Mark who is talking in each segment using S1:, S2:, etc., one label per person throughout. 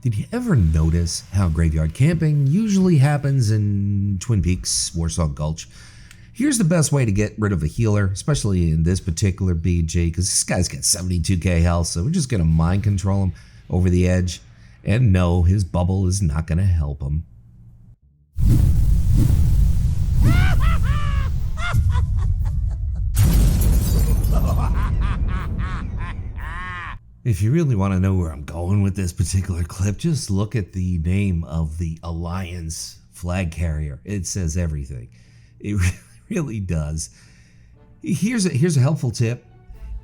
S1: Did you ever notice how graveyard camping usually happens in Twin Peaks, Warsaw Gulch? Here's the best way to get rid of a healer, especially in this particular BG, because this guy's got 72k health, so we're just going to mind control him over the edge. And no, his bubble is not going to help him. If you really want to know where I'm going with this particular clip, just look at the name of the Alliance flag carrier. It says everything. It really does. Here's a helpful tip.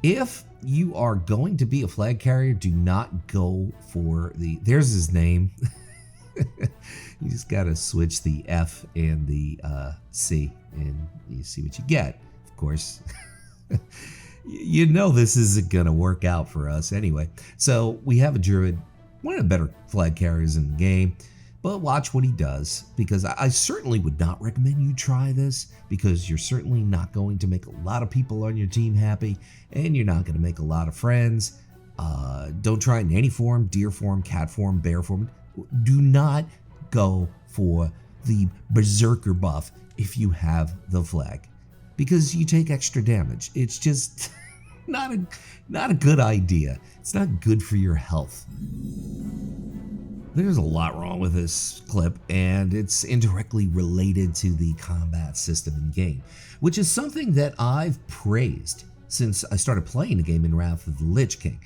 S1: If you are going to be a flag carrier, do not go for there's his name. You just got to switch the F and the C, and you see what you get, of course. You know this isn't going to work out for us anyway. So we have a druid, one of the better flag carriers in the game, but watch what he does, because I certainly would not recommend you try this, because you're certainly not going to make a lot of people on your team happy, and you're not going to make a lot of friends. Don't try it in any form: deer form, cat form, bear form. Do not go for the Berserker buff if you have the flag, because you take extra damage. It's just not a good idea. It's not good for your health. There's a lot wrong with this clip, and it's indirectly related to the combat system in the game, which is something that I've praised since I started playing the game in Wrath of the Lich King.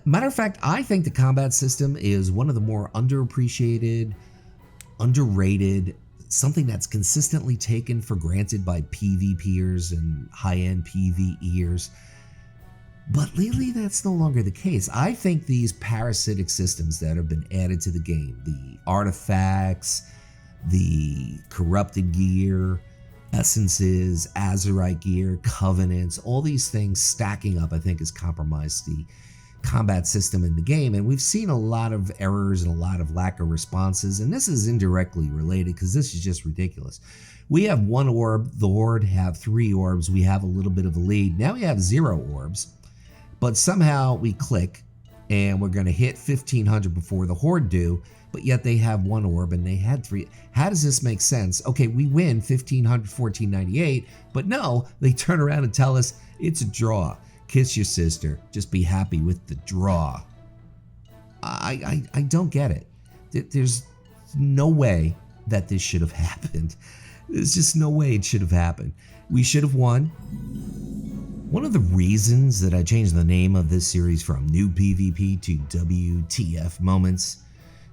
S1: Matter of fact, I think the combat system is one of the more underappreciated, underrated, something that's consistently taken for granted by PvPers and high-end PvEers. But lately, that's no longer the case. I think these parasitic systems that have been added to the game, the artifacts, the corrupted gear, essences, Azerite gear, covenants, all these things stacking up, I think, has compromised the combat system in the game. And we've seen a lot of errors and a lot of lack of responses. And this is indirectly related, because this is just ridiculous. We have one orb, the Horde have 3 orbs. We have a little bit of a lead. Now we have 0 orbs. But somehow we click and we're going to hit 1500 before the Horde do, but yet they have 1 orb and they had 3. How does this make sense? Okay, we win 1500, 1498, but no, they turn around and tell us it's a draw. Kiss your sister. Just be happy with the draw. I don't get it. There's no way that this should have happened. There's just no way it should have happened. We should have won. One of the reasons that I changed the name of this series from Noob PvP to WTF Moments,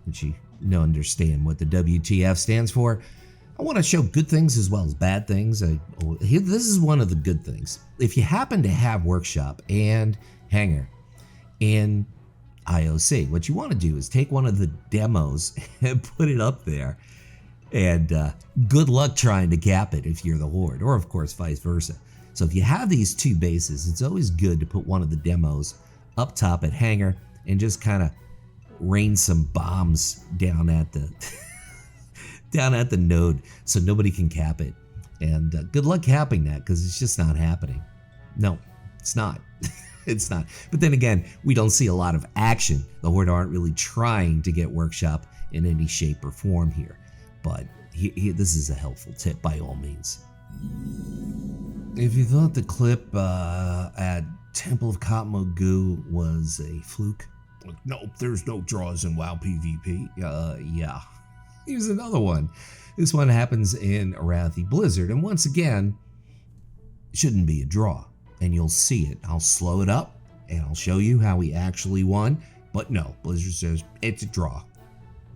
S1: which you understand what the WTF stands for, I want to show good things as well as bad things. This is one of the good things. If you happen to have Workshop and Hangar in IOC, what you want to do is take one of the demos and put it up there, and good luck trying to cap it if you're the Horde, or of course vice versa. So if you have these 2 bases, it's always good to put one of the demos up top at Hangar and just kind of rain some bombs down at the node so nobody can cap it. And good luck capping that, because it's just not happening. No, it's not. It's not. But then again, we don't see a lot of action. The Horde aren't really trying to get Workshop in any shape or form here. But this is a helpful tip by all means. If you thought the clip at Temple of Katmogu was a fluke, nope, there's no draws in WoW PvP. Yeah. Here's another one. This one happens in Arathi Blizzard, and once again, it shouldn't be a draw, and you'll see it. I'll slow it up, and I'll show you how we actually won, but no, Blizzard says it's a draw.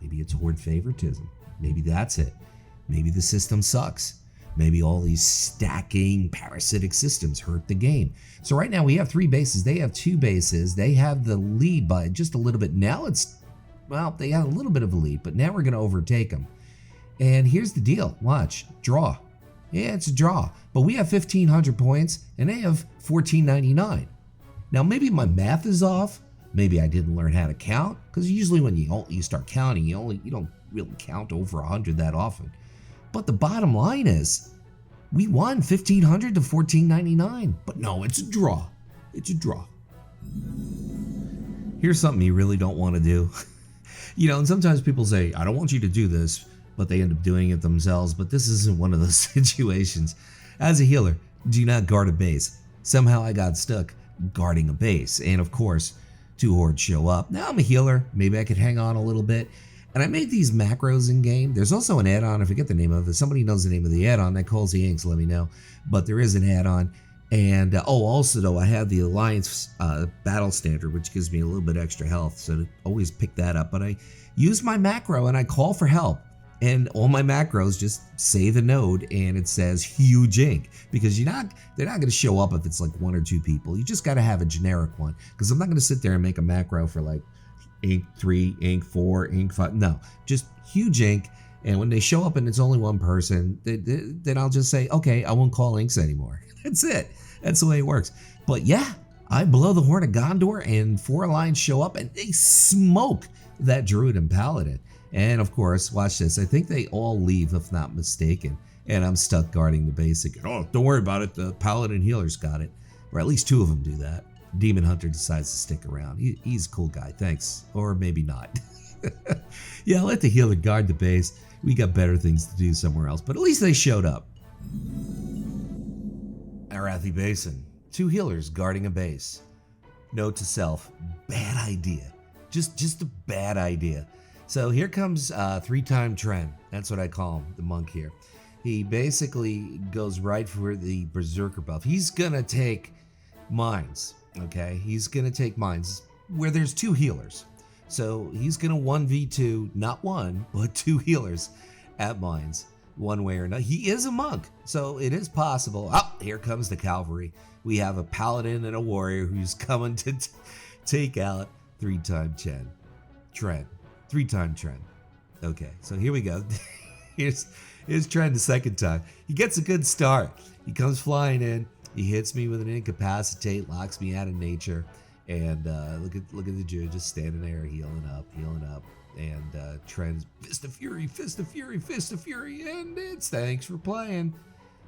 S1: Maybe it's Horde favoritism. Maybe that's it. Maybe the system sucks. Maybe all these stacking parasitic systems hurt the game. So right now we have 3 bases. They have 2 bases. They have the lead by just a little bit. Now they had a little bit of a lead, but now we're going to overtake them. And here's the deal. Watch. Draw. Yeah, it's a draw. But we have 1,500 points, and they have 1,499. Now maybe my math is off. Maybe I didn't learn how to count, because usually when you start counting, you don't really count over 100 that often. But the bottom line is, we won 1,500 to 1,499. But no, it's a draw. It's a draw. Here's something you really don't want to do. And sometimes people say, I don't want you to do this, but they end up doing it themselves. But this isn't one of those situations. As a healer, do not guard a base. Somehow I got stuck guarding a base. And of course, 2 hordes show up. Now I'm a healer. Maybe I could hang on a little bit. And I made these macros in game. There's also an add-on. I forget the name of it. Somebody knows the name of the add-on that calls the inks. Let me know. But there is an add-on. And also though, I have the Alliance battle standard, which gives me a little bit extra health. So always pick that up. But I use my macro and I call for help. And all my macros just say the node and it says huge ink, because they're not going to show up if it's like 1 or 2 people. You just got to have a generic one, because I'm not going to sit there and make a macro for like ink 3, ink 4, ink 5. No, just huge ink. And when they show up and it's only 1 person, then I'll just say, okay, I won't call inks anymore. That's it. That's the way it works. But yeah, I blow the horn of Gondor and 4 alliance show up and they smoke that druid and paladin. And of course, watch this. I think they all leave, if not mistaken. And I'm stuck guarding the basic. Oh, don't worry about it. The paladin healers got it. Or at least 2 of them do that. Demon Hunter decides to stick around. He's a cool guy, thanks. Or maybe not. Yeah, let the healer guard the base. We got better things to do somewhere else. But at least they showed up. Arathi Basin. 2 healers guarding a base. Note to self, bad idea. Just a bad idea. So here comes 3-time Trend. That's what I call him, the monk here. He basically goes right for the Berserker buff. He's gonna take mines, okay? He's gonna take mines where there's 2 healers. So he's gonna 1v2, not 1, but 2 healers at mines, one way or another. He is a monk, so it is possible. Oh, here comes the cavalry. We have a paladin and a warrior who's coming to take out 3-time Trend. 3-time Trend. Okay, so here we go. Here's Trend the 2nd time. He gets a good start. He comes flying in. He hits me with an incapacitate, locks me out of nature, and look at the Jew just standing there, healing up, and Trend's Fist of Fury, and it's thanks for playing.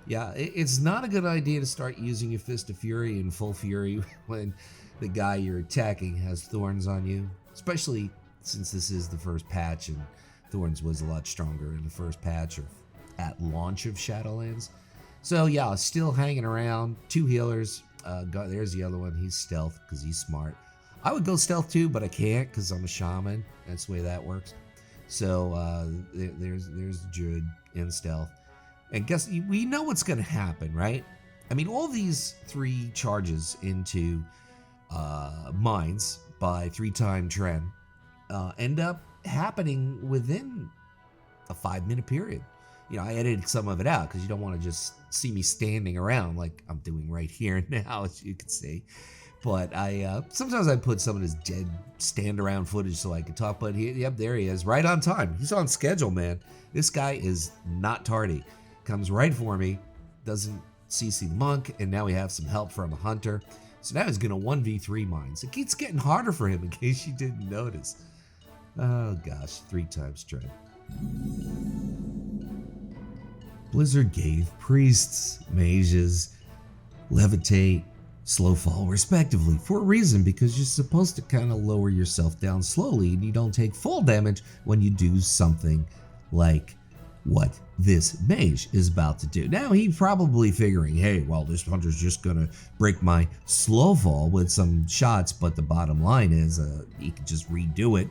S1: Yeah, it's not a good idea to start using your Fist of Fury in full fury when the guy you're attacking has thorns on you, especially since this is the first patch and Thorns was a lot stronger in the first patch or at launch of Shadowlands. So yeah, still hanging around. 2 healers. There's the other one. He's stealth because he's smart. I would go stealth too, but I can't because I'm a shaman. That's the way that works. So there's the druid in stealth. And guess we know what's going to happen, right? I mean, all these 3 charges into mines by 3-time Trend end up happening within a 5-minute period. I edited some of it out because you don't want to just see me standing around like I'm doing right here now, as you can see. But sometimes I put some of this dead stand around footage so I can talk. But yep, there he is, right on time. He's on schedule, man. This guy is not tardy. Comes right for me, doesn't CC the monk, and now we have some help from a hunter. So now he's gonna 1v3 mines. It keeps getting harder for him in case you didn't notice. Oh gosh, 3-time Trend. Blizzard gave priests, mages, levitate, slow fall respectively for a reason, because you're supposed to kind of lower yourself down slowly and you don't take full damage when you do something like what this mage is about to do. Now he's probably figuring, hey, well, this hunter's just gonna break my slow fall with some shots, but the bottom line is he could just redo it.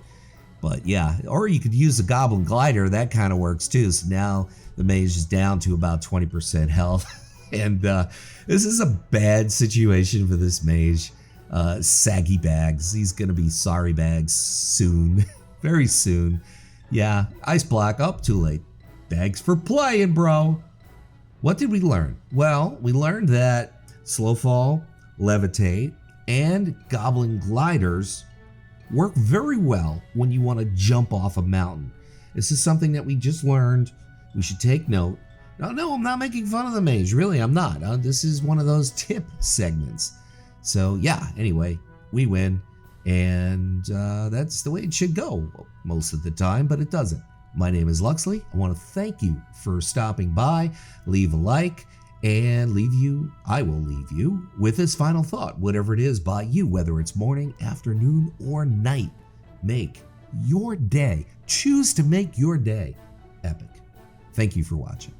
S1: But yeah, or you could use the goblin glider, that kind of works too. So now the mage is down to about 20% health. And this is a bad situation for this mage. Saggy bags, he's gonna be sorry bags soon, very soon. Yeah, ice block, up too late. Thanks for playing, bro. What did we learn? Well, we learned that slow fall, levitate, and goblin gliders work very well when you want to jump off a mountain. This is something that we just learned. We should take note. No, I'm not making fun of the mage. Really, I'm not. This is one of those tip segments. So yeah, anyway, we win. And that's the way it should go most of the time, but it doesn't. My name is Luxeley. I want to thank you for stopping by. Leave a like and I will leave you with this final thought. Whatever it is by you, whether it's morning, afternoon, or night, make your day. Choose to make your day epic. Thank you for watching.